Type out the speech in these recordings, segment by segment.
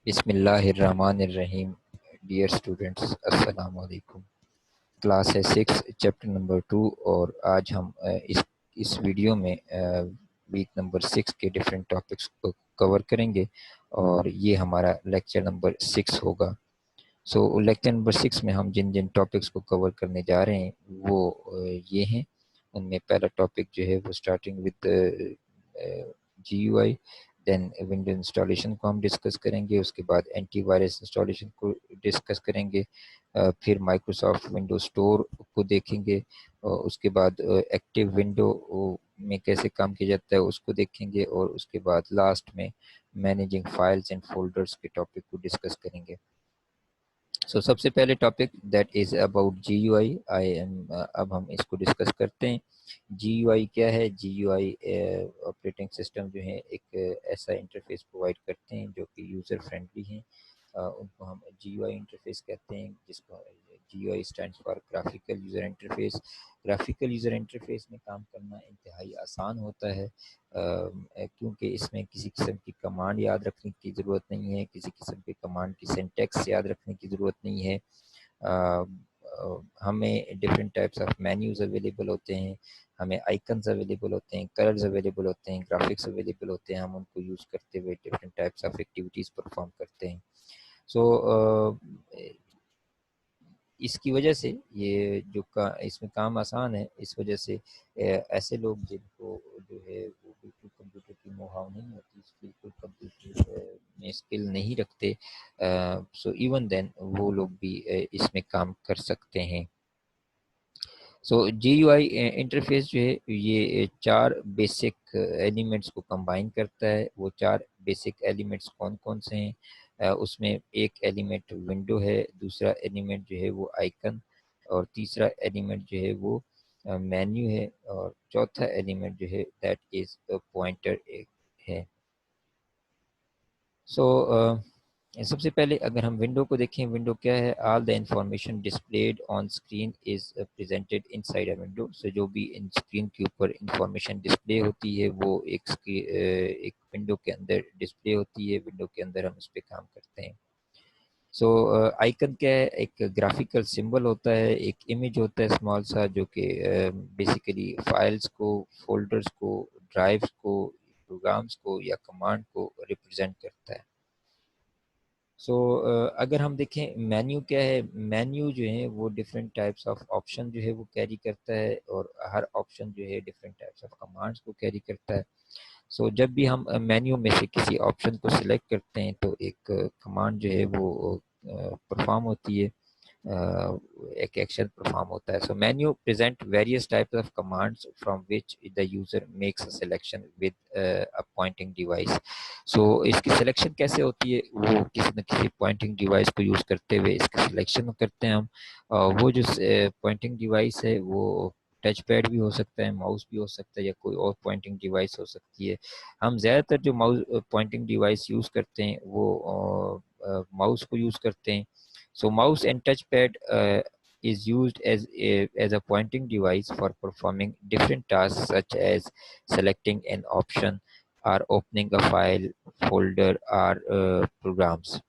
بسم اللہ الرحمن الرحیم. ڈیئر اسٹوڈنٹس، السلام علیکم. کلاس ہے 6 چیپٹر نمبر 2 اور آج ہم اس ویڈیو میں ویک نمبر 6 کے ڈفرینٹ ٹاپکس کو کور کریں گے اور یہ ہمارا لیکچر نمبر 6 ہوگا. سو لیکچر نمبر 6 میں ہم جن ٹاپکس کو کور کرنے جا رہے ہیں وہ یہ ہیں. ان میں پہلا ٹاپک جو ہے وہ starting with G U I, then window installation کو ہم ڈسکس کریں گے. اس کے بعد اینٹی وائرس انسٹالیشن کو ڈسکس کریں گے. پھر مائکروسافٹ ونڈو اسٹور کو دیکھیں گے. اس کے بعد ایکٹیو ونڈو میں کیسے کام کیا جاتا ہے اس کو دیکھیں گے. اور اس کے بعد لاسٹ میں مینیجنگ فائلز اینڈ فولڈرز کے ٹاپک کو ڈسکس کریں گے. سو سب سے پہلے topic that is about G U I. اب ہم اس کو ڈسکس کرتے ہیں. جی یو آئی کیا ہے؟ جی یو آئی آپریٹنگ سسٹم جو ہے ایک ایسا انٹرفیس پرووائڈ کرتے ہیں جو کہ یوزر فرینڈلی ہیں. ان کو ہم جی یو آئی انٹرفیس کہتے ہیں، جس کو G U I stand for graphical user interface. Graphical user interface میں کام کرنا انتہائی آسان ہوتا ہے کیونکہ اس میں کسی قسم کی کمانڈ یاد رکھنے کی ضرورت نہیں ہے، کسی قسم کی کمانڈ کی سینٹیکس یاد رکھنے کی ضرورت نہیں ہے. ہمیں different types of menus available ہوتے ہیں، ہمیں آئیکنز اویلیبل ہوتے ہیں، کلرز اویلیبل ہوتے ہیں، گرافکس اویلیبل ہوتے ہیں. ہم ان کو یوز کرتے ہوئے different types of activities perform کرتے ہیں. سو اس کی وجہ سے یہ جو اس میں کام آسان ہے، اس وجہ سے ایسے لوگ جن کو جو ہے وہ بالکل کمپیوٹر کی نو ہاؤ نہیں ہوتی، بالکل کمپیوٹر میں اسکل نہیں رکھتے، سو ایون دین وہ لوگ بھی اس میں کام کر سکتے ہیں. سو جی یو آئی انٹرفیس جو ہے یہ 4 بیسک ایلیمنٹس کو کمبائن کرتا ہے. وہ 4 بیسک ایلیمنٹس کون کون سے ہیں؟ اس میں ایک ایلیمنٹ ونڈو ہے، دوسرا ایلیمنٹ جو ہے وہ آئیکن، اور تیسرا ایلیمنٹ جو ہے وہ مینیو ہے، اور چوتھا ایلیمنٹ جو ہے دیٹ از پوائنٹر ہے. سو سب سے پہلے اگر ہم ونڈو کو دیکھیں، ونڈو کیا ہے؟ All the information displayed on screen is presented inside a window. سے جو بھی اسکرین کے اوپر انفارمیشن ڈسپلے ہوتی ہے وہ ایک ونڈو کے اندر ڈسپلے ہوتی ہے. ونڈو کے اندر ہم اس پہ کام کرتے ہیں. سو آئیکن کیا ہے؟ ایک گرافیکل سمبل ہوتا ہے، ایک امیج ہوتا ہے اسمال سا، جو کہ بیسیکلی فائلز کو، فولڈرز کو، ڈرائیوز کو، پروگرامز کو یا کمانڈ کو ریپرزینٹ کرتا ہے. سو اگر ہم دیکھیں مینیو کیا ہے؟ مینیو جو ہے وہ ڈفرینٹ ٹائپس آف آپشن جو ہے وہ کیری کرتا ہے، اور ہر آپشن جو ہے ڈفرینٹ ٹائپس آف کمانڈس کو کیری کرتا ہے. سو جب بھی ہم مینیو میں سے کسی آپشن کو سلیکٹ کرتے ہیں تو ایک کمانڈ جو ہے وہ پرفارم ہوتی ہے، ایک ایکشن پرفارم ہوتا ہے. So menu present various types of commands from which the user makes a selection with a pointing device. So اس کی سلیکشن کیسے ہوتی ہے؟ وہ کسی نہ کسی پوائنٹنگ ڈیوائس کو یوز کرتے ہوئے اس کی سلیکشن کرتے ہیں ہم. وہ جو پوائنٹنگ ڈیوائس ہے وہ ٹچ پیڈ بھی ہو سکتا ہے، ماؤس بھی ہو سکتا ہے، یا کوئی اور پوائنٹنگ ڈیوائس ہو سکتی ہے. ہم زیادہ تر جو ماؤس پوائنٹنگ ڈیوائس یوز کرتے ہیں وہ ماؤس کو یوز کرتے ہیں. So mouse and touch pad is used as a pointing device for performing different tasks such as selecting an option or opening a file, folder or programs.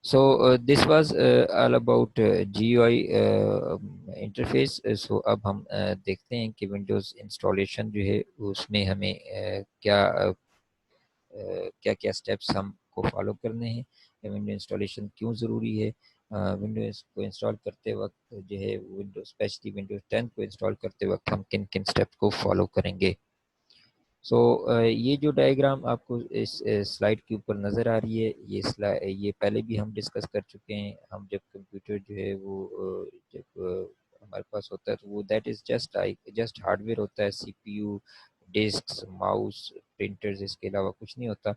So this was all about GUI interface. So اب ہم دیکھتے ہیں کہ Windows installation جو ہے اس میں ہمیں کیا کیا سٹیپس ہم کو فالو کرنے ہیں، ونڈو انسٹالیشن کیوں ضروری ہے. ونڈوز کو انسٹال کرتے وقت جو ہے اسپیشلی ونڈوز 10 کو انسٹال کرتے وقت ہم کن کن سٹیپ کو فالو کریں گے. سو یہ جو ڈائیگرام آپ کو اس سلائڈ کے اوپر نظر آ رہی ہے، یہ پہلے بھی ہم ڈسکس کر چکے ہیں. ہم جب کمپیوٹر جو ہے وہ جب ہمارے پاس ہوتا ہے تو وہ that is just hardware ہوتا ہے، C P U, discs, mouse, printers, اس کے علاوہ کچھ نہیں ہوتا.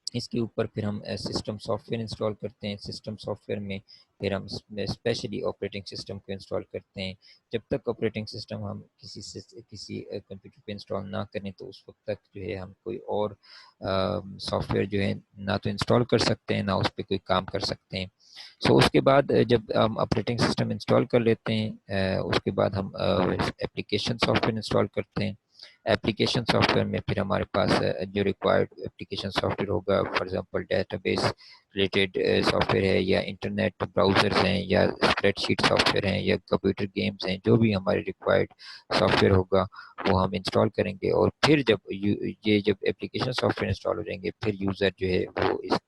اس کے اوپر پھر ہم سسٹم سافٹ ویئر انسٹال کرتے ہیں. سسٹم سافٹ ویئر میں پھر ہم اسپیشلی آپریٹنگ سسٹم کو انسٹال کرتے ہیں. جب تک آپریٹنگ سسٹم ہم کسی کمپیوٹر پہ انسٹال نہ کریں تو اس وقت تک جو ہے ہم کوئی اور سافٹ ویئر جو ہے نہ تو انسٹال کر سکتے ہیں، نہ اس پہ کوئی کام کر سکتے ہیں. سو اس کے بعد جب ہم آپریٹنگ سسٹم انسٹال کر لیتے ہیں، اس کے بعد ہم اپلیکیشن سافٹ ویئر انسٹال کرتے ہیں. اپلیکیشن سافٹ ویئر میں پھر ہمارے پاس جو ریکوائرڈ اپلیکیشن سافٹ ویئر ہوگا، for example data base related soft where ہے، یا انٹرنیٹ براؤزرز ہیں، یا اسپریڈ شیٹ سافٹ ویئر ہیں، یا کمپیوٹر گیمز ہیں، جو بھی ہمارے ریکوائرڈ سافٹ ویئر ہوگا وہ ہم انسٹال کریں گے. اور پھر جب اپلیکیشن سافٹ ویئر انسٹال ہو جائیں گے، پھر یوزر جو ہے وہ اس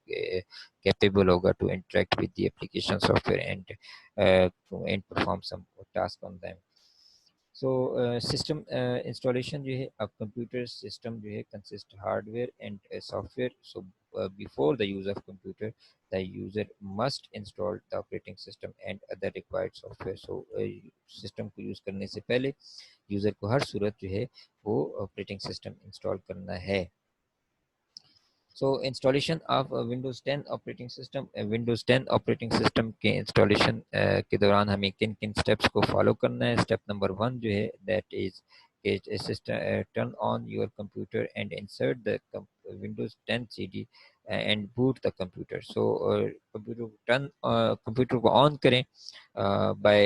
کیپیبل ہوگا to interact with the application software and perform some task on them. So system installation جو ہے، اب کمپیوٹر سسٹم جو ہے consist hardware and software. So before the use of computer, the user must install the operating system and other required software. So system کو use کرنے سے پہلے user کو ہر صورت جو ہے وہ آپریٹنگ سسٹم انسٹال کرنا ہے. So installation of Windows 10 operating system. Windows 10 operating system کے انسٹالیشن کے دوران ہمیں کن کن اسٹیپس کو فالو کرنا ہے. اسٹیپ نمبر 1 جو ہے that is turn on your computer and insert the Windows 10 CD and boot the computer. So computer کو آن کریں by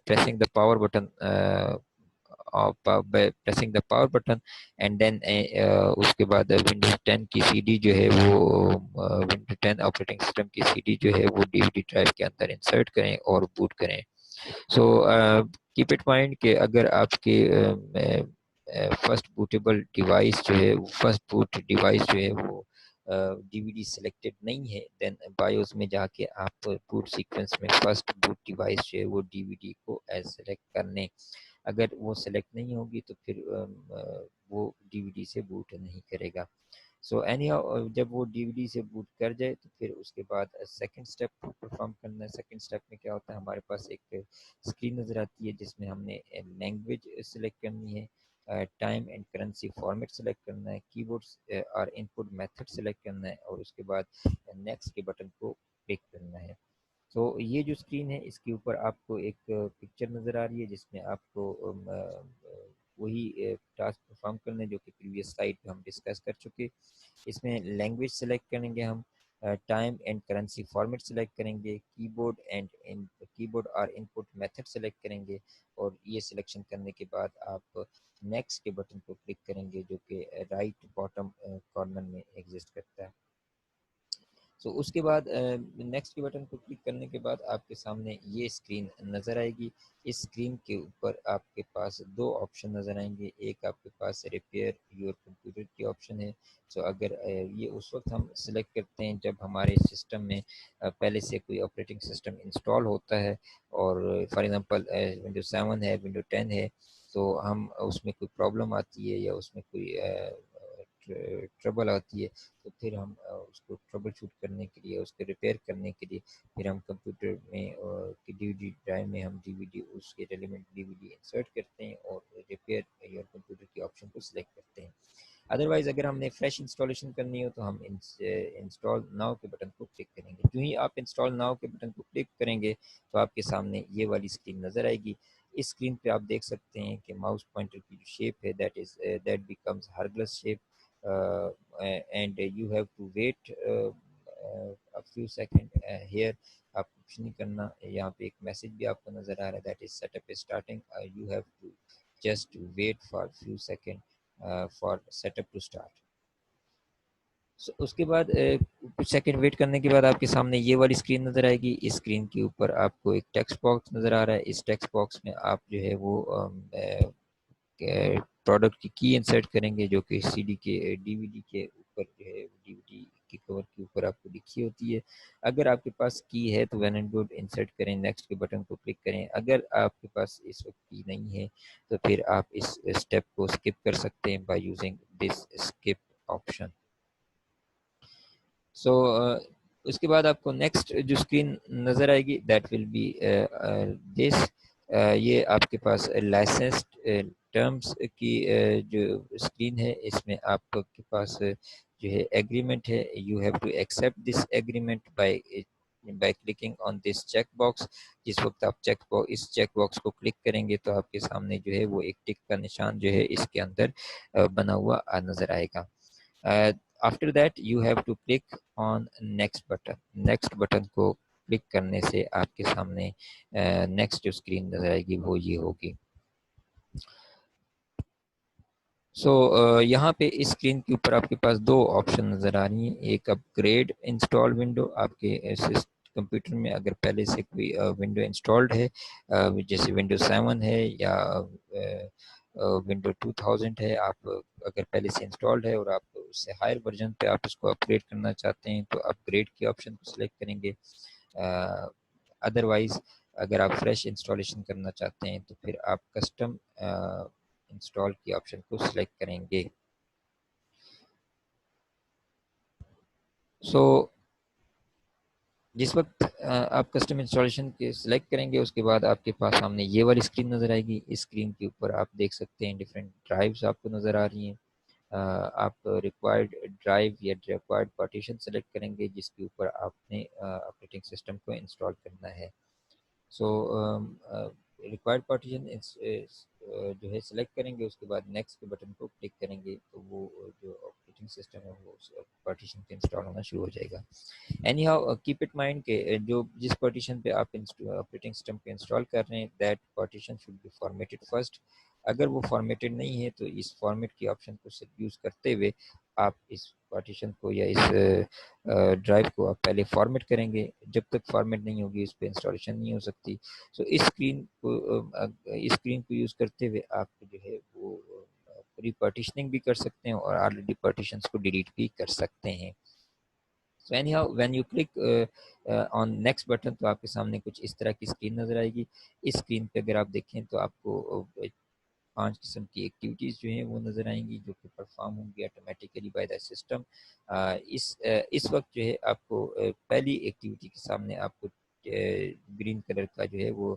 pressing the power button by pressing the power button, and then اس کے بعد Windows 10 کی C D جو ہے وہ Windows 10 operating system کی C D جو ہے وہ ڈی وی ڈی ڈرائیو کے اندر انسرٹ کریں اور بوٹ کریں. سو کیپ اٹ مائنڈ کہ اگر آپ کے فرسٹ بوٹیبل ڈیوائس جو ہے، فرسٹ بوٹ ڈیوائس جو ہے وہ ڈی وی ڈی سلیکٹڈ نہیں ہے، دین بایوس میں جا کے آپ بوٹ سیکوینس میں فرسٹ بوٹ ڈیوائس جو ہے وہ ڈی وی ڈی کو ایز سلیکٹ کر لیں. اگر وہ سلیکٹ نہیں ہوگی تو پھر وہ ڈی وی ڈی سے بوٹ نہیں کرے گا. سو اینی جب وہ ڈی وی ڈی سے بوٹ کر جائے تو پھر اس کے بعد سیکنڈ اسٹیپ پرفارم کرنا ہے. سیکنڈ اسٹیپ میں کیا ہوتا ہے، ہمارے پاس ایک اسکرین نظر آتی ہے جس میں ہم نے لینگویج سلیکٹ کرنی ہے، time and currency format select کرنا ہے، کی بورڈ اور ان پٹ میتھڈ سلیکٹ کرنا ہے، اور اس کے بعد نیکسٹ کے بٹن کو کلک کرنا ہے. تو یہ جو اسکرین ہے اس کے اوپر آپ کو ایک پکچر نظر آ رہی ہے جس میں آپ کو وہی ٹاسک پرفارم کرنا ہے جو کہ پریویس سلائیڈ پہ ہم ڈسکس کر چکے. اس میں لینگویج سلیکٹ کریں گے ہم، time and currency format select کریں گے، کی بورڈ اور ان پٹ میتھڈ سلیکٹ کریں گے، اور یہ سلیکشن کرنے کے بعد آپ نیکسٹ کے بٹن کو کلک کریں گے جو کہ رائٹ باٹم کارنر میں ایگزسٹ کرتا ہے. سو اس کے بعد نیکسٹ کے بٹن کو کلک کرنے کے بعد آپ کے سامنے یہ اسکرین نظر آئے گی. اس اسکرین کے اوپر آپ کے پاس دو آپشن نظر آئیں گے. ایک آپ کے پاس ریپیئر یور کمپیوٹر کی آپشن ہے. سو اگر یہ اس وقت ہم سلیکٹ کرتے ہیں جب ہمارے سسٹم میں پہلے سے کوئی آپریٹنگ سسٹم انسٹال ہوتا ہے، اور فار ایگزامپل ونڈوز 7 ہے، ونڈوز 10 ہے، تو ہم اس میں کوئی پرابلم آتی ہے یا اس میں کوئی ٹربل آتی ہے، تو پھر ہم اس کو ٹربل شوٹ کرنے کے لیے، اس کو ریپیئر کرنے کے لیے پھر ہم کمپیوٹر میں کی ڈی وی ڈی ڈرائیو میں ہم ڈی وی ڈی اس کے ریلیونٹ ڈی وی ڈی انسرٹ کرتے ہیں اور ریپیئر یور کمپیوٹر کی آپشن کو سلیکٹ کرتے ہیں. ادروائز اگر ہم نے فریش انسٹالیشن کرنی ہو تو ہم انسٹال ناؤ کے بٹن کو کلک کریں گے. جو ہی آپ انسٹال ناؤ کے بٹن کو کلک کریں گے تو آپ کے سامنے یہ والی اسکرین نظر آئے گی. اس اسکرین پہ آپ دیکھ سکتے ہیں کہ ماؤس پوائنٹر کی جو شیپ ہے that becomes hourglass shape, and you have to wait a few seconds here. آپ کو کچھ نہیں کرنا. یہاں پہ ایک میسج بھی آپ کو نظر آ رہا ہے that is setup is starting. You have to just wait for few seconds for setup to start. اس کے بعد کچھ سیکنڈ ویٹ کرنے کے بعد آپ کے سامنے یہ والی اسکرین نظر آئے گی. اس اسکرین کے اوپر آپ کو ایک ٹیکسٹ باکس نظر آ رہا ہے. اس ٹیکسٹ باکس میں آپ جو ہے وہ پروڈکٹ کی انسرٹ کریں گے جو کہ سی ڈی کے ڈی وی ڈی کے اوپر جو ہے ڈی وی ڈی کے کور کے اوپر آپ کو لکھی ہوتی ہے. اگر آپ کے پاس کی ہے تو وین اینڈ گڈ انسرٹ کریں, نیکسٹ کے بٹن کو کلک کریں. اگر آپ کے پاس اس وقت کی نہیں ہے تو پھر آپ اس اسٹیپ کو اسکپ کر سکتے ہیں by using this skip option. So اس کے بعد آپ کو نیکسٹ جو اسکرین نظر آئے گی دیٹ ول بی دس. یہ آپ کے پاس لائسنسڈ ٹرمز کی جو اسکرین ہے, اس میں آپ کے پاس جو ہے ایگریمنٹ ہے. You have to accept this agreement by clicking on this check box. جس وقت آپ اس چیک باکس کو کلک کریں گے تو آپ کے سامنے جو ہے وہ ایک ٹک کا نشان جو ہے اس کے اندر بنا ہوا نظر آئے گا. after that you have to click on next button. next button کو کلک کرنے سے آپ کے سامنے نیکسٹ جو اسکرین نظر آئے گی وہ یہ ہوگی. سو یہاں پہ اس اسکرین کے اوپر آپ کے پاس دو آپشن نظر آ رہی ہیں. ایک اپ گریڈ انسٹال ونڈو، آپ کے کمپیوٹر میں اگر پہلے سے کوئی ونڈو انسٹالڈ ہے جیسے ونڈو 7 ہے یا ونڈو 2000 ہے، آپ اگر پہلے سے انسٹالڈ ہے اور آپ اس سے ہائر ورژن پہ آپ اس کو اپ گریڈ کرنا چاہتے ہیں تو اپ گریڈ کے آپشن کو سلیکٹ کریں گے. ادروائز اگر آپ فریش انسٹالیشن کرنا چاہتے ہیں تو پھر آپ کسٹم انسٹال کی آپشن کو سلیکٹ کریں گے. سو جس وقت آپ کسٹم انسٹالیشن کے سلیکٹ کریں گے اس کے بعد آپ کے پاس سامنے یہ والی اسکرین نظر آئے گی. اس اسکرین کے اوپر آپ دیکھ سکتے ہیں ڈفرینٹ ڈرائیوز آپ کو نظر آ رہی ہیں. آپ ریکوائرڈ ڈرائیو یا ریکوائرڈ پارٹیشن سلیکٹ کریں گے جس کے اوپر آپ نے آپریٹنگ سسٹم کو انسٹال کرنا ہے. سو ریکوائرڈ پارٹیشن جو ہے سلیکٹ کریں گے، اس کے بعد نیکسٹ کے بٹن کو کلک کریں گے تو وہ جو آپریٹنگ سسٹم ہے وہ پارٹیشن پہ انسٹال ہونا شروع ہو جائے گا. Anyhow keep it mind کہ جو جس پارٹیشن پہ آپ آپریٹنگ سسٹم پہ انسٹال کر رہے ہیں that partition should be formatted first. اگر وہ فارمیٹڈ نہیں ہے تو اس فارمیٹ کی آپشن کو یوز کرتے ہوئے آپ اس پارٹیشن کو یا اس ڈرائیو کو آپ پہلے فارمیٹ کریں گے. جب تک فارمیٹ نہیں ہوگی اس پہ انسٹالیشن نہیں ہو سکتی. سو اس اسکرین کو یوز کرتے ہوئے آپ جو ہے وہ ری پارٹیشننگ بھی کر سکتے ہیں اور آلریڈی پارٹیشنس کو ڈیلیٹ بھی کر سکتے ہیں. So any how when you click on next button تو آپ کے سامنے کچھ اس طرح کی اسکرین نظر آئے گی. اس اسکرین پہ اگر آپ دیکھیں تو آپ کو 5 قسم کی ایکٹیویٹیز جو ہیں وہ نظر آئیں گی جو کہ پرفارم ہوں گی آٹومیٹیکلی بائی دا سسٹم. اس وقت جو ہے آپ کو پہلی ایکٹیویٹی کے سامنے آپ کو گرین کلر کا جو ہے وہ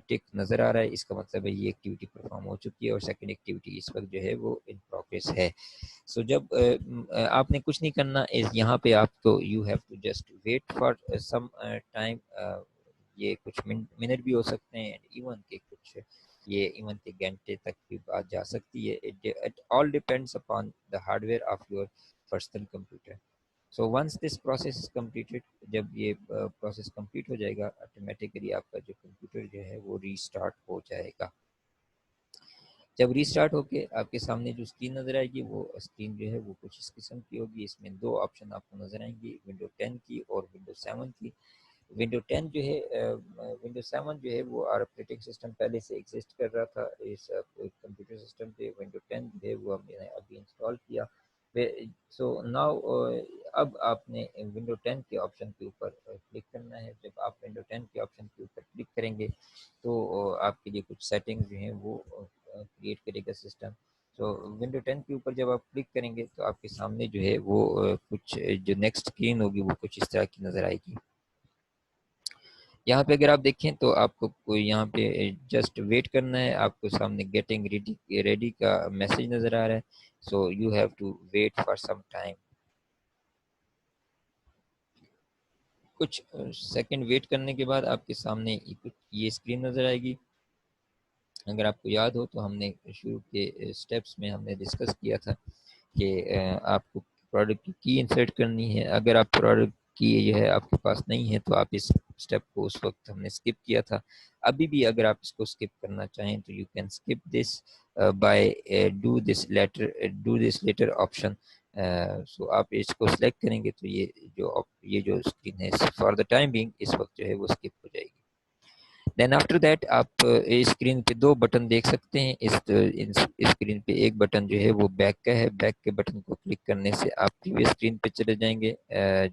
ٹک نظر آ رہا ہے. اس کا مطلب ہے یہ ایکٹیویٹی پرفارم ہو چکی ہے اور سیکنڈ ایکٹیویٹی اس وقت جو ہے وہ ان پروگریس ہے. سو جب آپ نے کچھ نہیں کرنا یہاں پہ آپ کو you have to just wait for some time. یہ کچھ منٹ بھی ہو سکتے ہیں ایون کہ کچھ یہ ایون کہ گھنٹے تک بھی بات جا سکتی ہے. It all depends upon the hardware of your personal computer. So once this process is completed, جب یہ پروسیس کمپلیٹ ہو جائے گا آٹومیٹیکلی آپ کا جو کمپیوٹر جو ہے وہ ری اسٹارٹ ہو جائے گا. جب ری اسٹارٹ ہو کے آپ کے سامنے جو اسکرین نظر آئے گی وہ اسکرین جو ہے وہ کچھ اس قسم کی ہوگی. اس میں دو آپشن آپ کو نظر آئیں گی، ونڈو 10 کی اور ونڈو 7 کی. ونڈو 10 جو ہے ونڈو 7 جو ہے وہ آپریٹنگ سسٹم پہلے سے ایگزسٹ کر رہا تھا اس کمپیوٹر سسٹم پہ. ونڈو 10 جو ہے وہ ہم نے ابھی انسٹال کیا. سو ناؤ اب آپ نے ونڈو 10 کے آپشن کے اوپر کلک کرنا ہے. جب آپ ونڈو 10 کے آپشن کے اوپر کلک کریں گے تو آپ کے لیے کچھ سیٹنگ جو ہیں وہ کریٹ کرے گا سسٹم. تو ونڈو 10 کے اوپر جب آپ کلک کریں گے تو آپ کے سامنے جو ہے وہ کچھ جو نیکسٹ اسکرین ہوگی وہ کچھ اس طرح کی نظر آئے گی. یہاں پہ اگر آپ دیکھیں تو آپ کو کوئی یہاں پہ جسٹ ویٹ کرنا ہے. آپ کو سامنے گیٹنگ ریڈی کا میسج نظر آ رہا ہے. So you have to wait for some time. کچھ سیکنڈ ویٹ کرنے کے بعد آپ کے سامنے یہ اسکرین نظر آئے گی. اگر آپ کو یاد ہو تو ہم نے شروع کے اسٹیپس میں ہم نے ڈسکس کیا تھا کہ آپ کو پروڈکٹ کی انسرٹ کرنی ہے. اگر آپ پروڈکٹ کی جو ہے آپ کے پاس نہیں ہے تو آپ اس اسٹیپ کو اس وقت ہم نے اسکپ کیا تھا. ابھی بھی اگر آپ اس کو اسکپ کرنا چاہیں تو you can skip this by do this later option. So آپ اس کو سلیکٹ کریں گے تو یہ جو اسکرین ہے فار دا ٹائم بینگ اس وقت جو ہے وہ اسکپ ہو جائے گی. دین آفٹر دیٹ آپ اسکرین پہ دو بٹن دیکھ سکتے ہیں. اس اسکرین پہ ایک بٹن جو ہے وہ بیک کا ہے. بیک کے بٹن کو کلک کرنے سے آپ پریویس اسکرین پہ چلے جائیں گے،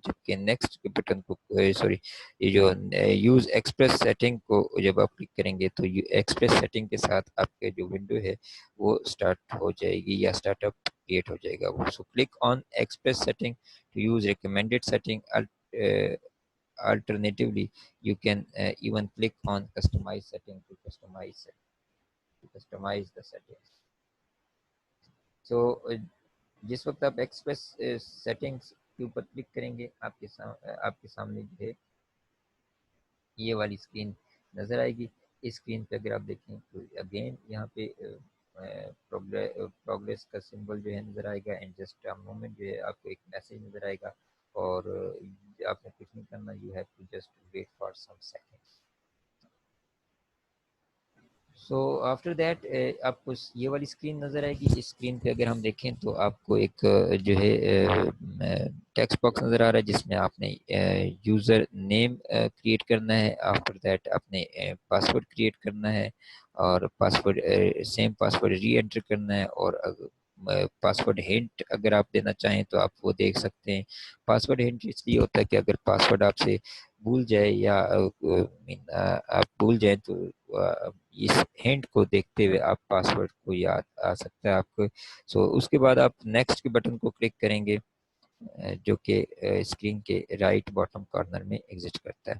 جبکہ نیکسٹ کے بٹن کو یہ جو یوز ایکسپریس سیٹنگ کو جب آپ کلک کریں گے تو ایکسپریس سیٹنگ کے ساتھ آپ کے جو ونڈو ہے وہ اسٹارٹ ہو جائے گی یا اسٹارٹ اپ کریٹ ہو جائے گا. So click on express setting to use recommended setting. Alternatively, you can even click on customize setting to customize the settings. So جس وقت آپ ایکسپریس سیٹنگس کے اوپر کلک کریں گے آپ کے سامنے جو ہے یہ والی اسکرین نظر آئے گی. اس اسکرین پہ اگر آپ دیکھیں تو اگین یہاں پہ پروگریس کا سمبل جو ہے نظر آئے گا. اینڈ جسٹ مومنٹ جو ہے آپ کو ایک میسج نظر آئے گا اور آپ نے کچھ نہیں کرنا. You have to just wait for some second. So after that آپ کو یہ والی اسکرین نظر آئے گی. اس اسکرین پہ اگر ہم دیکھیں تو آپ کو ایک جو ہے ٹیکسٹ باکس نظر آ رہا ہے جس میں آپ نے یوزر نیم کریٹ کرنا ہے. آفٹر دیٹ آپ نے پاسورڈ کریٹ کرنا ہے اور پاسورڈ سیم پاسورڈ ری انٹر کرنا ہے. اور پاسورڈ ہنٹ اگر آپ دینا چاہیں تو آپ وہ دیکھ سکتے ہیں. پاسورڈ ہنٹ اس لیے ہوتا ہے کہ اگر پاسورڈ آپ سے بھول جائے یا آپ بھول جائیں تو اس ہنٹ کو دیکھتے ہوئے آپ پاسورڈ کو یاد آ سکتا ہے آپ کو. سو اس کے بعد آپ نیکسٹ کے بٹن کو کلک کریں گے جو کہ اسکرین کے رائٹ باٹم کارنر میں ایگزسٹ کرتا ہے.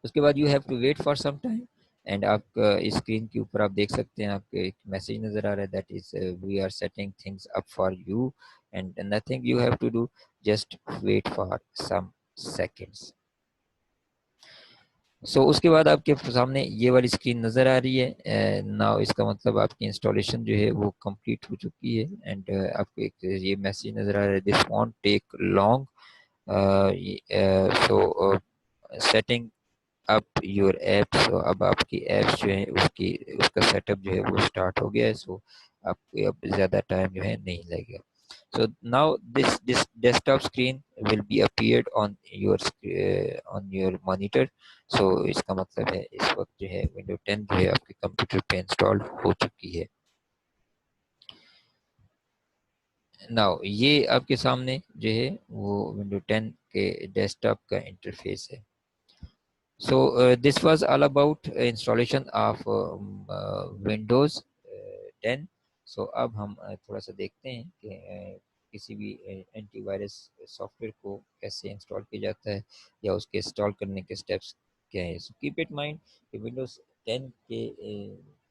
اس کے بعد you have to wait for some time and آپ اسکرین کے اوپر آپ دیکھ سکتے ہیں آپ کو ایک میسج نظر آ رہا ہے that is we are setting things up for you and nothing you have to do just wait for some seconds. So اس کے بعد آپ کے سامنے یہ والی اسکرین نظر آ رہی ہے. نا اس کا مطلب آپ کی انسٹالیشن جو ہے وہ کمپلیٹ ہو چکی ہے اینڈ آپ کو ایک یہ میسیج نظر آ رہا ہے this won't take long. So setting up your apps. اب آپ کی ایپس جو ہیں اس کا سیٹ اپ جو ہے وہ اسٹارٹ ہو گیا ہے. سو آپ کو اب زیادہ ٹائم جو ہے نہیں لگے گا. So now this desktop screen will be appeared on your monitor. So اس کا مطلب ہے اس وقت جو ہے ونڈو 10 جو ہے آپ کے کمپیوٹر پہ انسٹال ہو چکی ہے. Now یہ آپ کے سامنے جو ہے وہ ونڈو 10 کے ڈیسک ٹاپ کا انٹرفیس ہے. So this was all about installation of Windows 10. So اب ہم تھوڑا سا دیکھتے ہیں کہ کسی بھی اینٹی وائرس سافٹ ویئر کو کیسے انسٹال کیا جاتا ہے یا اس کے انسٹال کرنے کے سٹیپس کیا ہیں. سو کیپ اٹ مائنڈ کہ ونڈوز 10 کے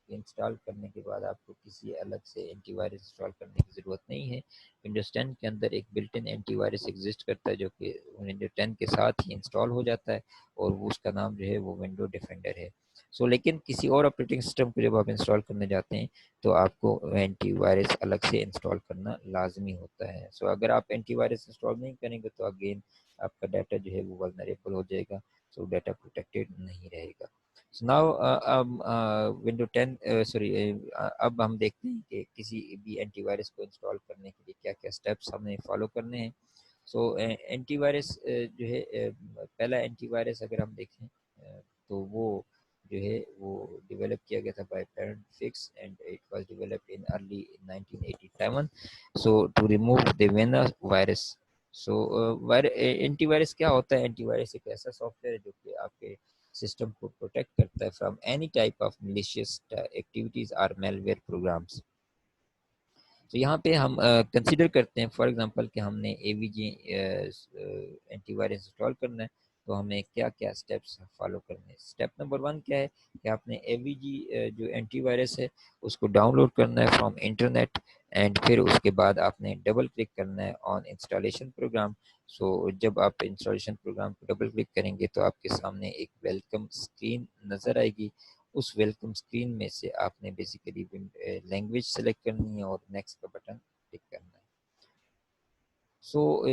انسٹال کرنے کے بعد آپ کو کسی الگ سے اینٹی وائرس انسٹال کرنے کی ضرورت نہیں ہے. ونڈوز 10 کے اندر ایک built in antivirus exist کرتا ہے جو کہ ونڈوز 10 کے ساتھ ہی انسٹال ہو جاتا ہے اور وہ اس کا نام جو ہے وہ ونڈو ڈیفینڈر ہے. سو لیکن کسی اور آپریٹنگ سسٹم کو جب آپ انسٹال کرنے جاتے ہیں تو آپ کو اینٹی وائرس الگ سے انسٹال کرنا لازمی ہوتا ہے. سو اگر آپ اینٹی وائرس انسٹال نہیں کریں گے تو اگین آپ کا ڈیٹا جو ہے وہ ولنریبل ہو جائے گا. سو ڈیٹا پروٹیکٹیڈ نہیں رہے گا. سو ناؤ ونڈو 10 سوری اب ہم دیکھتے ہیں کہ کسی بھی اینٹی وائرس کو انسٹال کرنے کے لیے کیا کیا اسٹیپس ہمیں فالو کرنے ہیں. سو اینٹی وائرس جو ہے پہلا اینٹی وائرس اگر ہم دیکھیں تو وہ جو ہے وہ ڈیولپ کیا گیا تھا بائی پیرنٹ فکس and it was developed in early 1987. So to remove the وینا وائرس. سو اینٹی وائرس کیا ہوتا ہے؟ اینٹی وائرس ایک ایسا سافٹ ویئر ہے جو کہ آپ کے سسٹم کو پروٹیکٹ کرتا ہے from any type of malicious activities اور میل ویئر پروگرامس. تو یہاں پہ ہم کنسیڈر کرتے ہیں فار ایگزامپل کہ ہم نے اے V G anti virus install کرنا ہے تو ہمیں کیا کیا اسٹیپس فالو کرنے ہیں. اسٹیپ نمبر 1 کیا ہے کہ آپ نے اے وی جی جو اینٹی وائرس ہے اس کو ڈاؤن لوڈ کرنا ہے فرام انٹرنیٹ اینڈ پھر اس کے بعد آپ نے ڈبل کلک کرنا ہے آن انسٹالیشن پروگرام. سو جب آپ انسٹالیشن پروگرام کو ڈبل کلک کریں گے تو آپ کے سامنے ایک ویلکم اسکرین نظر آئے گی. اس ویلکم اسکرین میں سے آپ نے بیسیکلی لینگویج سلیکٹ کرنی ہے اور نیکسٹ کا بٹن کلک کرنا ہے. سو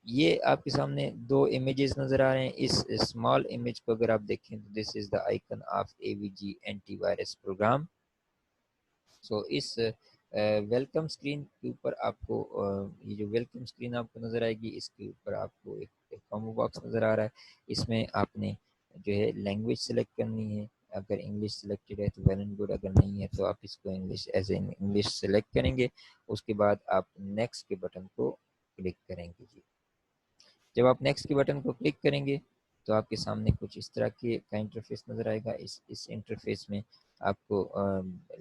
یہ آپ کے سامنے دو امیجز نظر آ رہے ہیں. اس اسمال امیج کو اگر آپ دیکھیں تو this is the icon of A V G antivirus program. So اس ویلکم اسکرین کے اوپر آپ کو یہ جو ویلکم اسکرین آپ کو نظر آئے گی اس کے اوپر آپ کو ایک کامبو باکس نظر آ رہا ہے. اس میں آپ نے جو ہے لینگویج سلیکٹ کرنی ہے. اگر انگلش سلیکٹڈ ہے تو ویل اینڈ گڈ, اگر نہیں ہے تو آپ اس کو English as A English select کریں گے. اس کے بعد آپ نیکسٹ کے بٹن کو کلک کریں گے. جی جب آپ نیکسٹ کے بٹن کو کلک کریں گے تو آپ کے سامنے کچھ اس طرح کے کا انٹرفیس نظر آئے گا. اس انٹرفیس میں آپ کو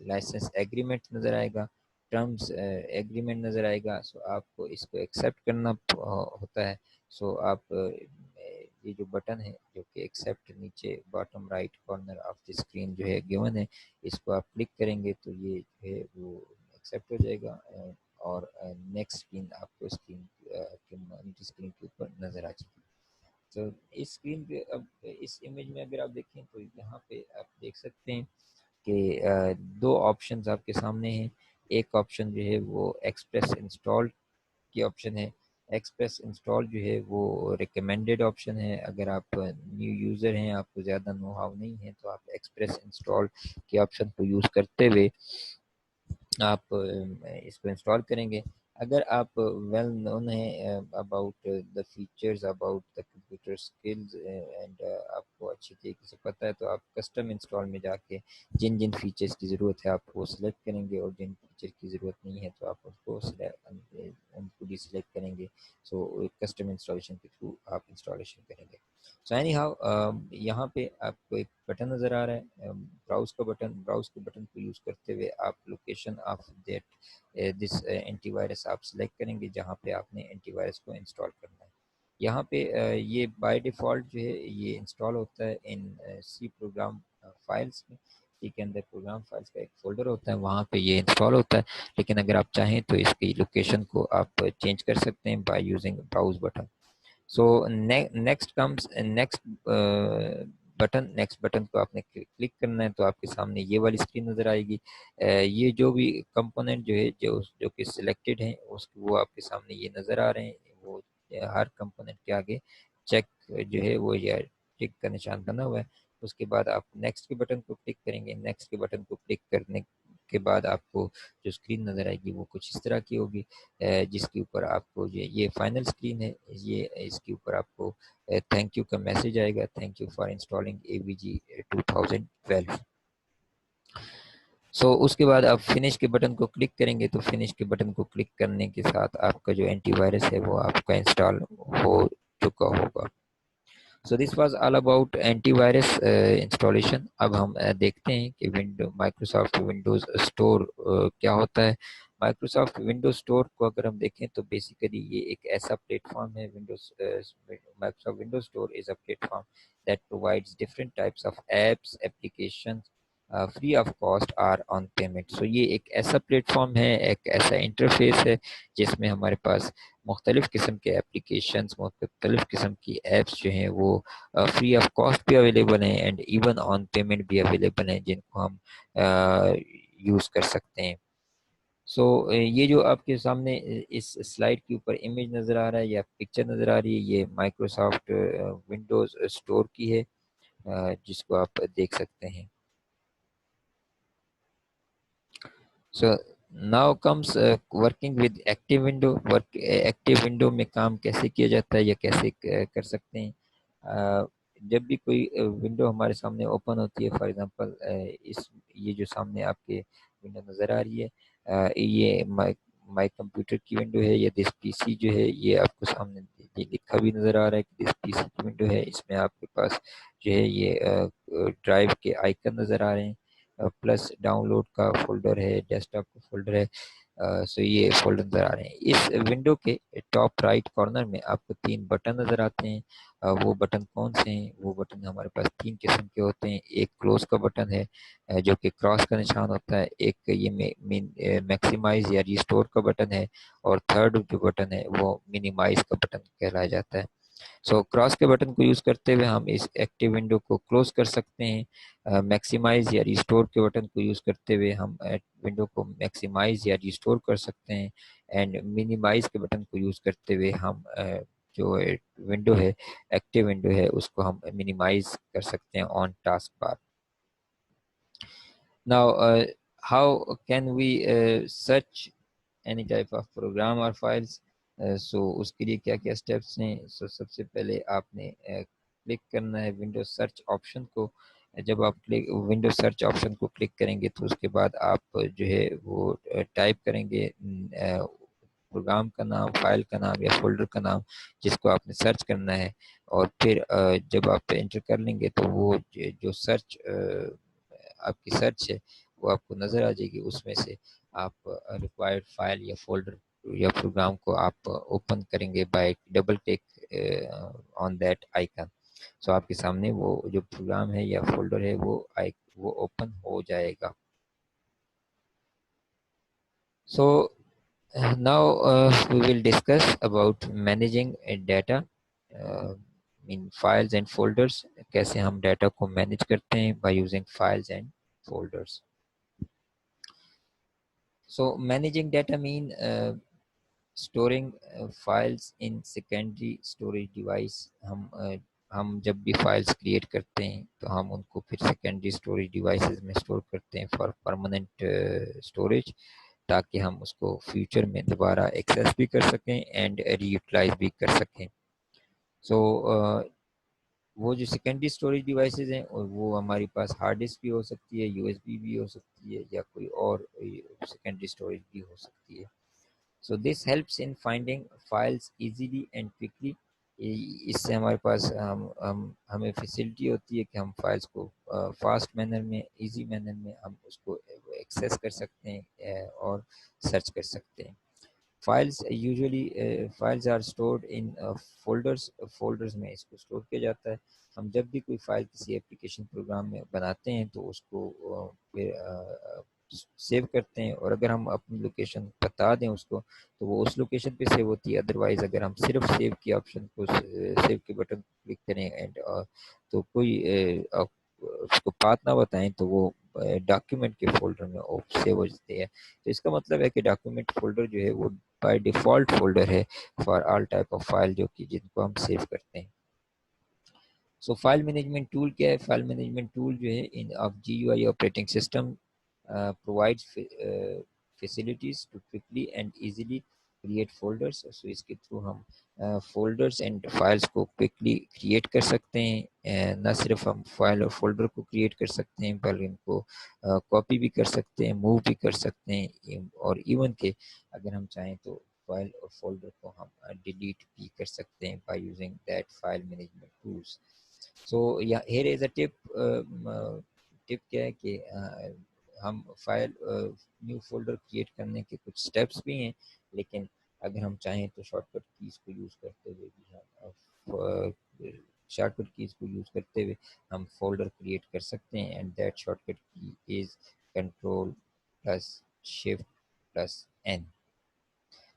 لائسنس ایگریمنٹ نظر آئے گا, ٹرمز ایگریمنٹ نظر آئے گا. سو آپ کو اس کو ایکسیپٹ کرنا ہوتا ہے. سو آپ یہ جو بٹن ہے جو کہ ایکسیپٹ نیچے bottom right corner of the screen جو ہے گیون ہے, اس کو آپ کلک کریں گے تو یہ جو ہے وہ ایکسیپٹ ہو جائے گا اور نیکسٹ اسکرین آپ کو اسکرین کے اوپر نظر آ جائے گی. تو اس اسکرین پہ اب اس امیج میں اگر آپ دیکھیں تو یہاں پہ آپ دیکھ سکتے ہیں کہ دو آپشنز آپ کے سامنے ہیں. ایک آپشن جو ہے وہ ایکسپریس انسٹال کی آپشن ہے ایکسپریس انسٹال جو ہے وہ ریکمینڈیڈ آپشن ہے. اگر آپ نیو یوزر ہیں، آپ کو زیادہ نو ہاؤ نہیں ہے، تو آپ ایکسپریس انسٹال کے آپشن کو یوز کرتے ہوئے آپ اس کو انسٹال کریں گے. اگر آپ ویل نون ہیں about the features, about the computer skills and آپ کو اچھی طریقے سے پتہ ہے، تو آپ کسٹم انسٹال میں جا کے جن جن فیچرز کی ضرورت ہے آپ کو سلیکٹ کریں گے، اور جن فیچر کی ضرورت نہیں ہے تو آپ اس کو ان کو ڈی سلیکٹ کریں گے. سو کسٹم انسٹالیشن کے تھرو آپ انسٹالیشن کریں گے. سو اینی ہاؤ یہاں پہ آپ کو ایک بٹن نظر آ رہا ہے، براؤز کا بٹن. براؤز کے بٹن کو یوز کرتے ہوئے آپ location of that this antivirus آپ سلیکٹ کریں گے جہاں پہ آپ نے اینٹی وائرس کو انسٹال کرنا ہے. یہاں پہ یہ بائی ڈیفالٹ جو ہے یہ انسٹال ہوتا ہے ان سی پروگرام فائلس میں. سی کے اندر پروگرام فائلس کا ایک فولڈر ہوتا ہے، وہاں پہ یہ انسٹال ہوتا ہے. لیکن اگر آپ چاہیں تو اس کی لوکیشن کو آپ چینج کر سکتے ہیں by using browse button. So next comes next button. Next button کو آپ نے کلک کرنا ہے تو آپ کے سامنے یہ والی اسکرین نظر آئے گی. یہ جو بھی کمپوننٹ جو ہے جو کہ سلیکٹڈ ہیں وہ آپ کے سامنے یہ نظر آ رہے ہیں. وہ ہر کمپوننٹ کے آگے چیک جو ہے وہ یہ ٹک کا نشان بنا ہوا ہے. اس کے بعد آپ نیکسٹ کے بٹن کو کلک کریں گے. نیکسٹ کے بٹن کو کلک کرنے کے بعد آپ کو جو اسکرین نظر آئے گی وہ کچھ اس طرح کی ہوگی، جس کے اوپر آپ کو یہ فائنل اسکرین ہے. یہ اس کے اوپر آپ کو تھینک یو کا میسج آئے گا. Thank you for installing AVG 2012. So اس کے بعد آپ فنش کے بٹن کو کلک کریں گے تو فنش کے بٹن کو کلک کرنے کے ساتھ آپ کا جو اینٹی وائرس ہے وہ آپ کا انسٹال ہو چکا ہوگا. So this was all about antivirus installation. اب ہم دیکھتے ہیں کہ مائکروسافٹ ونڈوز اسٹور کیا ہوتا ہے. مائکروسافٹ ونڈوز اسٹور کو اگر ہم دیکھیں تو بیسیکلی یہ ایک ایسا پلیٹ فارم ہے. Microsoft Windows store is a platform that provides different types of apps application free of cost or on payment. So یہ ایک ایسا پلیٹ فارم ہے، ایک ایسا انٹرفیس ہے جس میں ہمارے پاس مختلف قسم کے اپلیکیشنز، مختلف قسم کی ایپس جو ہیں وہ فری آف کاسٹ بھی اویلیبل ہیں اینڈ ایون آن پیمنٹ بھی اویلیبل ہیں جن کو ہم یوز کر سکتے ہیں. سو یہ جو آپ کے سامنے اس سلائڈ کے اوپر امیج نظر آ رہا ہے یا پکچر نظر آ رہی ہے، یہ مائکروسافٹ ونڈوز اسٹور کی ہے جس کو آپ دیکھ سکتے ہیں. So now comes working with active window. Active window میں کام کیسے کیا جاتا ہے یا کیسے کر سکتے ہیں. جب بھی کوئی ونڈو ہمارے سامنے اوپن ہوتی ہے، فار ایگزامپل یہ جو سامنے آپ کے ونڈو نظر آ رہی ہے، یہ مائی کمپیوٹر کی ونڈو ہے یا دس پی سی جو ہے یہ آپ کو سامنے لکھا بھی نظر آ رہا ہے کہ دس پی سی کی ونڈو ہے. اس میں آپ کے پاس جو ہے یہ ڈرائیو کے آئیکن نظر آ رہے ہیں، پلس ڈاؤن لوڈ کا فولڈر ہے، ڈیسک ٹاپ کا فولڈر ہے. سو یہ فولڈر نظر آ رہے ہیں. اس ونڈو کے ٹاپ رائٹ کارنر میں آپ کو 3 بٹن نظر آتے ہیں. وہ بٹن کون سے ہیں؟ وہ بٹن ہمارے پاس 3 قسم کے ہوتے ہیں. ایک کلوز کا بٹن ہے جو کہ کراس کا نشان ہوتا ہے. ایک یہ میکسیمائز یا ریسٹور کا بٹن ہے، اور تھرڈ جو بٹن ہے وہ منیمائز کا بٹن کہلایا جاتا ہے. سو کراس کے بٹن کو یوز کرتے ہوئے ہم اس ایکٹیو ونڈو کو کلوز کر سکتے ہیں. میکسیمائز یا ریسٹور کے بٹن کو یوز کرتے ہوئے ہم ونڈو کو میکسیمائز یا ریسٹور کر سکتے ہیں. اینڈ منیمائز کے بٹن کو یوز کرتے ہوئے ہم جو ونڈو ہے، ایکٹیو ونڈو ہے، اس کو ہم منیمائز کر سکتے ہیں on task bar. Now, how can we search any type of program or files? سو اس کے لیے کیا کیا اسٹیپس ہیں. سو سب سے پہلے آپ نے کلک کرنا ہے ونڈو سرچ آپشن کو. جب آپ ونڈو سرچ آپشن کو کلک کریں گے تو اس کے بعد آپ جو ہے وہ ٹائپ کریں گے پروگرام کا نام، فائل کا نام یا فولڈر کا نام جس کو آپ نے سرچ کرنا ہے. اور پھر جب آپ انٹر کر لیں گے تو وہ جو سرچ آپ کی سرچ ہے وہ آپ کو نظر آ جائے گی. اس میں سے آپ ریکوائرڈ فائل یا فولڈر یا پروگرام کو آپ اوپن کریں گے by double take on that icon. So آپ کے سامنے وہ جو پروگرام ہے یا فولڈر ہے وہ اوپن ہو جائے گا. So now we will discuss about managing data in files and folders. کیسے ہم ڈیٹا کو مینیج کرتے ہیں by using files and folders. So managing data mean storing files in secondary storage device. ہم جب بھی فائلس کریٹ کرتے ہیں تو ہم ان کو پھر سیکنڈری اسٹوریج ڈیوائسز میں اسٹور کرتے ہیں فار پرماننٹ اسٹوریج، تاکہ ہم اس کو فیوچر میں دوبارہ ایکسیس بھی کر سکیں اینڈ ری یوٹیلائز بھی کر سکیں. سو وہ جو سیکنڈری اسٹوریج ڈیوائسز ہیں وہ ہماری پاس ہارڈ ڈسک بھی ہو سکتی ہے، یو ایس بی بھی ہو سکتی ہے، یا کوئی اور سیکنڈری اسٹوریج بھی ہو سکتی ہے. So this helps in finding files easily and quickly. اس سے ہمارے پاس ہمیں فیسلٹی ہوتی ہے کہ ہم فائلس کو فاسٹ مینر میں، ایزی مینر میں ہم اس کو ایکسیس کر سکتے ہیں اور سرچ کر سکتے ہیں. Files are stored in folders میں اس کو اسٹور کیا جاتا ہے. ہم جب بھی کوئی فائل کسی اپلیکیشن پروگرام میں بناتے ہیں تو اس کو پھر سیو کرتے ہیں، اور اگر ہم اپنی لوکیشن بتا دیں اس کو تو وہ اس لوکیشن پہ سیو ہوتی ہے. ادروائز اگر ہم صرف سیو کے آپشن کو، سیو کے بٹن کلک کریں اینڈ تو کوئی اس کو پاتھ نہ بتائیں تو وہ ڈاکیومنٹ کے فولڈر میں سیو ہو جاتے ہیں. تو اس کا مطلب ہے کہ ڈاکیومنٹ فولڈر جو ہے وہ بائی ڈیفالٹ فولڈر ہے for all type of file جو کہ جن کو ہم سیو کرتے ہیں. سو فائل مینجمنٹ ٹول کیا ہے؟ فائل مینجمنٹ ٹول جو ہے of G U I operating system provides facilities to quickly and easily create folders. So اس کے تھرو ہم فولڈرس اینڈ فائلس کو کوئکلی کریٹ کر سکتے ہیں. نہ صرف ہم فائل اور فولڈر کو کریٹ کر سکتے ہیں بلکہ ان کو کاپی بھی کر سکتے ہیں، موو بھی کر سکتے ہیں، اور ایون کہ اگر ہم چاہیں تو فائل اور فولڈر کو ہم ڈیلیٹ بھی کر سکتے ہیں by using that file management tools. So here is a tip کیا ہے کہ ہم فائل نیو فولڈر کریٹ کرنے کے کچھ سٹیپس بھی ہیں، لیکن اگر ہم چاہیں تو شارٹ کٹ کیز کو یوز کرتے ہوئے ہم فولڈر کریٹ کر سکتے ہیں. And that shortcut key is control plus shift plus N.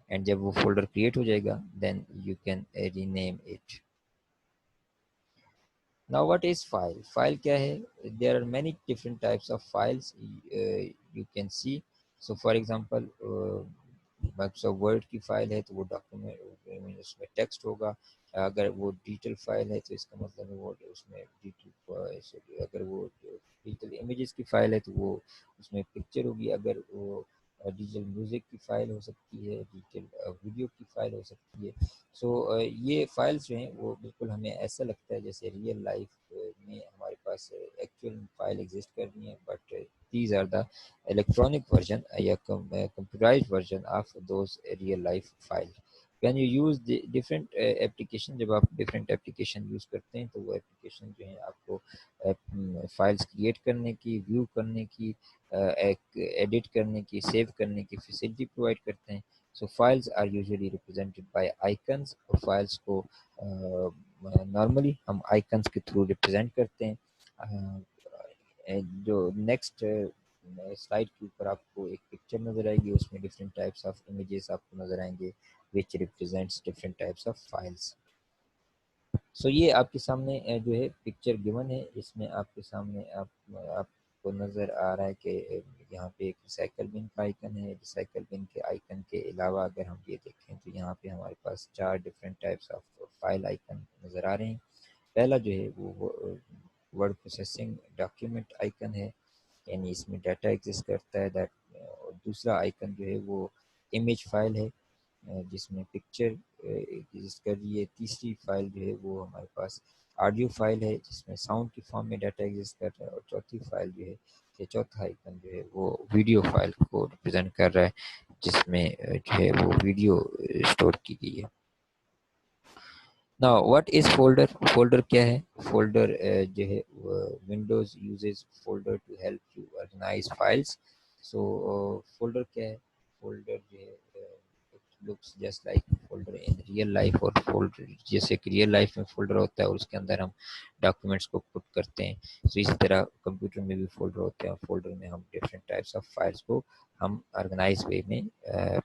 And جب وہ فولڈر کریٹ ہو جائے گا then you can rename it. Now what is file? File کیا ہے؟ There are many different types of files you can see. So for example Microsoft Word کی file ہے تو وہ ڈاکیومنٹ اس میں ٹیکسٹ ہوگا. اگر وہ ڈیجیٹل فائل ہے تو اس کا مطلب ہے وہ اس میں اگر وہ ڈیجیٹل امیجز کی فائل ہے تو وہ اس میں پکچر ہوگی. اگر وہ ڈیجیٹل میوزک کی فائل ہو سکتی ہے، ڈیجیٹل ویڈیو کی فائل ہو سکتی ہے. سو یہ فائلس جو ہیں وہ بالکل ہمیں ایسا لگتا ہے جیسے ریئل لائف میں ہمارے پاس ایکچوئل فائل ایگزسٹ کر رہی ہیں، but these are the electronic version یا computerized version of those real life file. When you use different application, جب آپ ڈفرینٹ اپلیکیشن یوز کرتے ہیں تو وہ اپلیکیشن جو ہیں آپ کو فائلس کریٹ کرنے کی، ویو کرنے کی، ایڈٹ کرنے کی، سیو کرنے کی فیسلٹی پرووائڈ کرتے ہیں. So files are usually represented by icons. Files کو نارملی ہم آئکنس کے تھرو ریپرزینٹ کرتے ہیں. جو نیکسٹ سلائڈ کے اوپر آپ کو ایک پکچر نظر آئے گی، اس میں ڈفرینٹ ٹائپس آف امیجز آپ کو نظر آئیں گے which represents different types of files. سو یہ آپ کے سامنے جو ہے پکچر گیون ہے. اس میں آپ کے سامنے آپ کو نظر آ رہا ہے کہ یہاں پہ ایک ریسائیکل بن کا آئیکن ہے. ریسائیکل بن کے آئیکن کے علاوہ اگر ہم یہ دیکھیں تو یہاں پہ ہمارے پاس 4 different types of file icon نظر آ رہے ہیں. پہلا جو ہے وہ ورڈ پروسیسنگ ڈاکیومنٹ آئیکن ہے، یعنی اس میں ڈیٹا ایگزسٹ کرتا ہے. دوسرا آئیکن جو ہے وہ امیج فائل ہے جس میں پکچر ایگزسٹ کر رہی ہے. تیسری فائل جو ہے وہ ہمارے پاس آڈیو فائل ہے جس میں ساؤنڈ کی فارم میں ڈیٹا ایگزسٹ کر رہا ہے. اور چوتھی فائل جو ہے، یہ چوتھا آئیکن جو ہے وہ ویڈیو فائل کو ریپرزینٹ کر رہا ہے جس میں جو ہے وہ ویڈیو اسٹور کی گئی ہے. Now what is folder? Folder کیا ہے؟ Folder جو ہے Windows uses folder to help you organize files. So folder کیا ہے؟ Folder جو ہے it looks just like folder in real life. اور folder جیسے کہ ریئل لائف میں فولڈر ہوتا ہے اور اس کے اندر ہم ڈاکیومنٹس کو پٹ کرتے ہیں، تو اسی طرح کمپیوٹر میں بھی فولڈر ہوتے ہیں. اور فولڈر میں ہم ڈفرینٹ ٹائپس آف فائلس کو ہم آرگنائز وے میں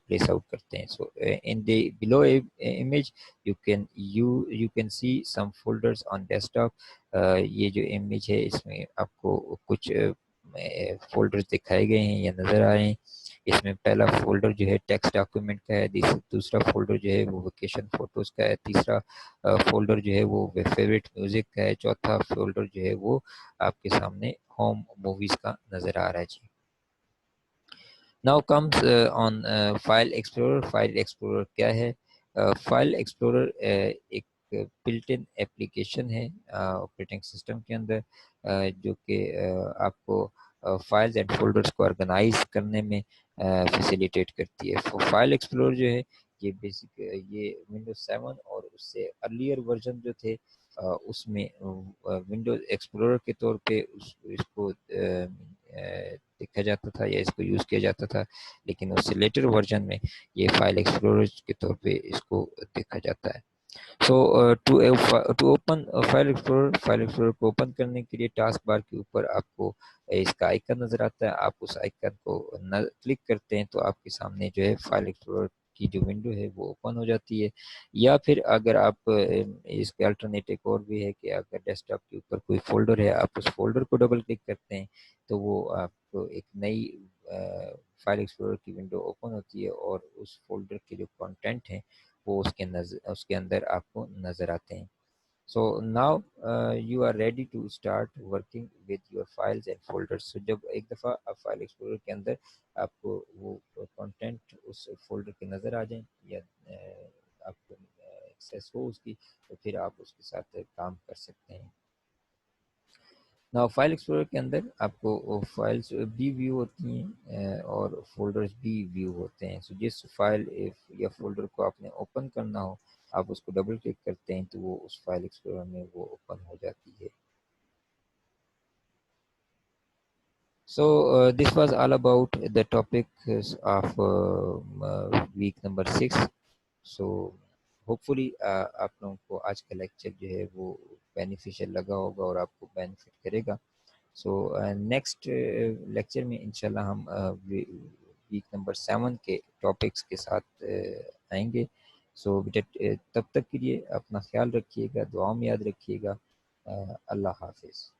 پلیس آؤٹ کرتے ہیں. سو ان دی بلو image you can see some folders on desktop. یہ جو امیج ہے اس میں آپ کو کچھ فولڈرز دکھائے گئے ہیں یا نظر آ رہے ہیں. اس میں پہلا فولڈر جو ہے ٹیکسٹ ڈاکیومنٹ کا ہے، دوسرا فولڈر جو ہے وہ ویکیشن فوٹوز کا ہے، تیسرا فولڈر جو ہے وہ فیوریٹ میوزک کا ہے، چوتھا فولڈر جو ہے وہ آپ کے سامنے ہوم موویز کا نظر آ رہا ہے جی۔ Now comes on file explorer. File explorer کیا ہے؟ فائل ایکسپلورر ایک بلٹ ان اپلیکیشن ہے آپریٹنگ سسٹم کے اندر جو کہ آپ کو فائلز اینڈ فولڈرز کو آرگنائز کرنے میں فیسیلیٹیٹ کرتی ہے۔ فائل ایکسپلورر جو ہے یہ بیسک یہ ونڈوز 7 اور اس سے ارلیئر ورژن جو تھے اس میں ونڈوز ایکسپلورر کے طور پہ اس کو دیکھا جاتا تھا یا اس کو یوز کیا جاتا تھا، لیکن اس سے لیٹر ورژن میں یہ فائل ایکسپلورر کے طور پہ اس کو دیکھا جاتا ہے۔ سو ٹو اوپن فائل ایکسپلورر کو اوپن کرنے کے لیے ٹاسک بار کے اوپر آپ کو اس کا آئیکن نظر آتا ہے، آپ اس آئیکن کو کلک کرتے ہیں تو آپ کے سامنے جو ہے فائل ایکسپلورر کی جو ونڈو ہے وہ اوپن ہو جاتی ہے۔ یا پھر اگر آپ اس کے الٹرنیٹ ایک اور بھی ہے کہ اگر ڈیسک ٹاپ کے اوپر کوئی فولڈر ہے، آپ اس فولڈر کو ڈبل کلک کرتے ہیں تو وہ آپ کو ایک نئی فائل ایکسپلورر کی ونڈو اوپن ہوتی ہے اور اس فولڈر کے جو کانٹینٹ ہیں وہ اس کے اندر آپ کو نظر آتے ہیں۔ So now you are ready to start working with your files and folders. جب ایک دفعہ آپ فائل ایکسپلورر کے اندر آپ کو وہ کانٹینٹ اس فولڈر کے نظر آ جائیں یا آپ کو ایکسیس ہو اس کی، تو پھر آپ اس کے ساتھ کام کر سکتے ہیں۔ نا فائل ایکسپلورر کے اندر آپ کو فائلز بھی ویو ہوتی ہیں اور فولڈرز بھی ویو ہوتے ہیں۔ سو جس فائل یا فولڈر کو آپ نے اوپن کرنا ہو، آپ اس کو ڈبل کلک کرتے ہیں تو وہ اس فائل ایکسپلورر میں وہ اوپن ہو جاتی ہے۔ So this was all about the topic of week number 6. So hopefully آپ لوگوں کو آج کا لیکچر جو ہے وہ بینیفیشل لگا ہوگا اور آپ کو بینیفٹ کرے گا۔ سو نیکسٹ لیکچر میں انشاءاللہ ہم ویک نمبر 7 کے ٹاپکس کے ساتھ آئیں گے۔ سو تب تک کے لیے اپنا خیال رکھیے گا، دعاؤں میں یاد رکھیے گا۔ اللہ حافظ۔